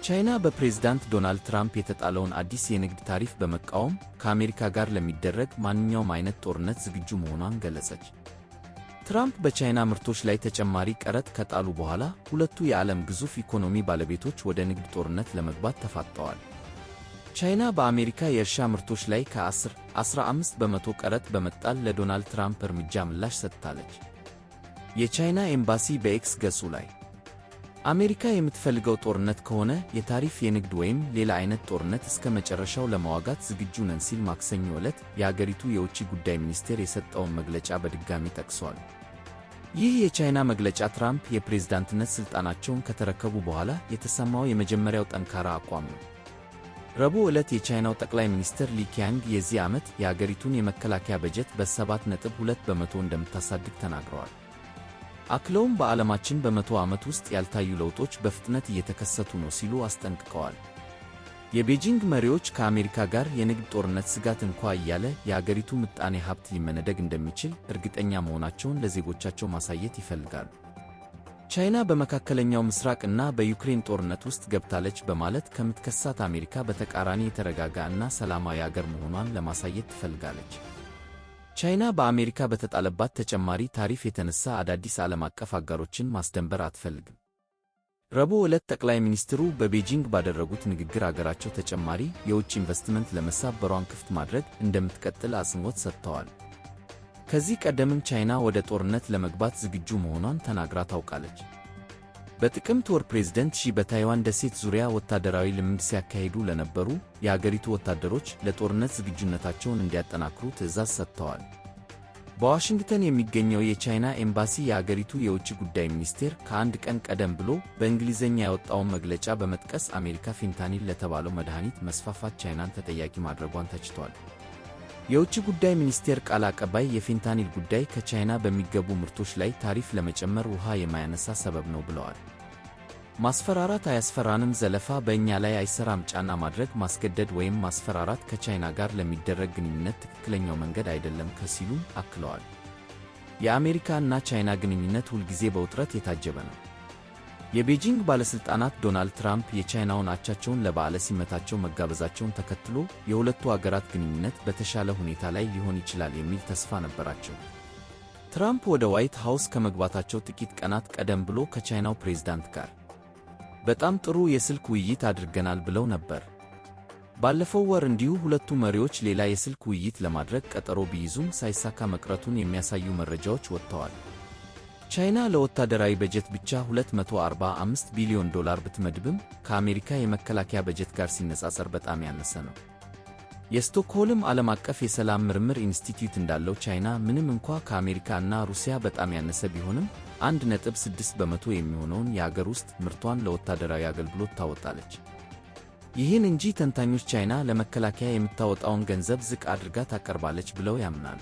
ቻይና በፕሬዝዳንት ዶናልድ ትራምፕ የተጣለውን አዲስ የንግድ ታሪፍ በመቃወም ከአሜሪካ ጋር ለሚደረግ ማንኛውም አይነት ጦርነት ዝግጁ መሆኗን ገለጸች። ትራምፕ በቻይና ምርቶች ላይ ተጨማሪ ቀረጥ ከጣሉ በኋላ ሁለቱ የዓለም ግዙፍ ኢኮኖሚ ባለቤቶች ወደ ንግድ ጦርነት ለመግባት ተፋጠዋል። ቻይና በአሜሪካ የእርሻ ምርቶች ላይ ከ10–15 በመቶ ቀረጥ በመጣል ለዶናልድ ትራምፕ እርምጃ ምላሽ ሰጥታለች። የቻይና ኤምባሲ በኤክስ ገጹ ላይ አሜሪካ የምትፈልገው ጦርነት ከሆነ የታሪፍ፣ የንግድ ወይም ሌላ አይነት ጦርነት እስከ መጨረሻው ለመዋጋት ዝግጁ ነን ሲል ማክሰኞ ዕለት የአገሪቱ የውጭ ጉዳይ ሚኒስቴር የሰጠውን መግለጫ በድጋሚ ጠቅሷል። ይህ የቻይና መግለጫ ትራምፕ የፕሬዝዳንትነት ሥልጣናቸውን ከተረከቡ በኋላ የተሰማው የመጀመሪያው ጠንካራ አቋም ነው። ረቡዕ ዕለት የቻይናው ጠቅላይ ሚኒስትር ሊ ኬያንግ የዚህ ዓመት የአገሪቱን የመከላከያ በጀት በ7.2 በመቶ እንደምታሳድግ ተናግረዋል። አክለውም በዓለማችን በ100 ዓመት ውስጥ ያልታዩ ለውጦች በፍጥነት እየተከሰቱ ነው ሲሉ አስጠንቅቀዋል። የቤጂንግ መሪዎች ከአሜሪካ ጋር የንግድ ጦርነት ስጋት እንኳ እያለ የአገሪቱ ምጣኔ ሀብት ሊመነደግ እንደሚችል እርግጠኛ መሆናቸውን ለዜጎቻቸው ማሳየት ይፈልጋሉ። ቻይና በመካከለኛው ምስራቅ እና በዩክሬን ጦርነት ውስጥ ገብታለች በማለት ከምትከሳት አሜሪካ በተቃራኒ የተረጋጋ እና ሰላማዊ አገር መሆኗን ለማሳየት ትፈልጋለች። ቻይና በአሜሪካ በተጣለባት ተጨማሪ ታሪፍ የተነሳ አዳዲስ ዓለም አቀፍ አጋሮችን ማስደንበር አትፈልግም። ረቡዕ ዕለት ጠቅላይ ሚኒስትሩ በቤጂንግ ባደረጉት ንግግር አገራቸው ተጨማሪ የውጭ ኢንቨስትመንት ለመሳብ በሯን ክፍት ማድረግ እንደምትቀጥል አጽንዖት ሰጥተዋል። ከዚህ ቀደምም ቻይና ወደ ጦርነት ለመግባት ዝግጁ መሆኗን ተናግራ ታውቃለች። በጥቅምት ወር ፕሬዝደንት ሺ በታይዋን ደሴት ዙሪያ ወታደራዊ ልምምድ ሲያካሂዱ ለነበሩ የአገሪቱ ወታደሮች ለጦርነት ዝግጁነታቸውን እንዲያጠናክሩ ትዕዛዝ ሰጥተዋል። በዋሽንግተን የሚገኘው የቻይና ኤምባሲ የአገሪቱ የውጭ ጉዳይ ሚኒስቴር ከአንድ ቀን ቀደም ብሎ በእንግሊዝኛ ያወጣውን መግለጫ በመጥቀስ አሜሪካ ፌንታኒል ለተባለው መድኃኒት መስፋፋት ቻይናን ተጠያቂ ማድረጓን ተችቷል። የውጭ ጉዳይ ሚኒስቴር ቃል አቀባይ የፌንታኒል ጉዳይ ከቻይና በሚገቡ ምርቶች ላይ ታሪፍ ለመጨመር ውሃ የማያነሳ ሰበብ ነው ብለዋል። ማስፈራራት አያስፈራንም፣ ዘለፋ በእኛ ላይ አይሰራም፣ ጫና ማድረግ፣ ማስገደድ ወይም ማስፈራራት ከቻይና ጋር ለሚደረግ ግንኙነት ትክክለኛው መንገድ አይደለም ሲሉም አክለዋል። የአሜሪካ እና ቻይና ግንኙነት ሁልጊዜ በውጥረት የታጀበ ነው። የቤጂንግ ባለሥልጣናት ዶናልድ ትራምፕ የቻይናውን አቻቸውን ለበዓለ ሲመታቸው መጋበዛቸውን ተከትሎ የሁለቱ አገራት ግንኙነት በተሻለ ሁኔታ ላይ ሊሆን ይችላል የሚል ተስፋ ነበራቸው። ትራምፕ ወደ ዋይት ሃውስ ከመግባታቸው ጥቂት ቀናት ቀደም ብሎ ከቻይናው ፕሬዝዳንት ጋር በጣም ጥሩ የስልክ ውይይት አድርገናል ብለው ነበር። ባለፈው ወር እንዲሁ ሁለቱ መሪዎች ሌላ የስልክ ውይይት ለማድረግ ቀጠሮ ቢይዙም ሳይሳካ መቅረቱን የሚያሳዩ መረጃዎች ወጥተዋል። ቻይና ለወታደራዊ በጀት ብቻ $245 ቢሊዮን ብትመድብም ከአሜሪካ የመከላከያ በጀት ጋር ሲነጻጸር በጣም ያነሰ ነው። የስቶክሆልም ዓለም አቀፍ የሰላም ምርምር ኢንስቲትዩት እንዳለው ቻይና ምንም እንኳ ከአሜሪካ እና ሩሲያ በጣም ያነሰ ቢሆንም 1.6 በመቶ የሚሆነውን የአገር ውስጥ ምርቷን ለወታደራዊ አገልግሎት ታወጣለች። ይህን እንጂ ተንታኞች ቻይና ለመከላከያ የምታወጣውን ገንዘብ ዝቅ አድርጋ ታቀርባለች ብለው ያምናሉ።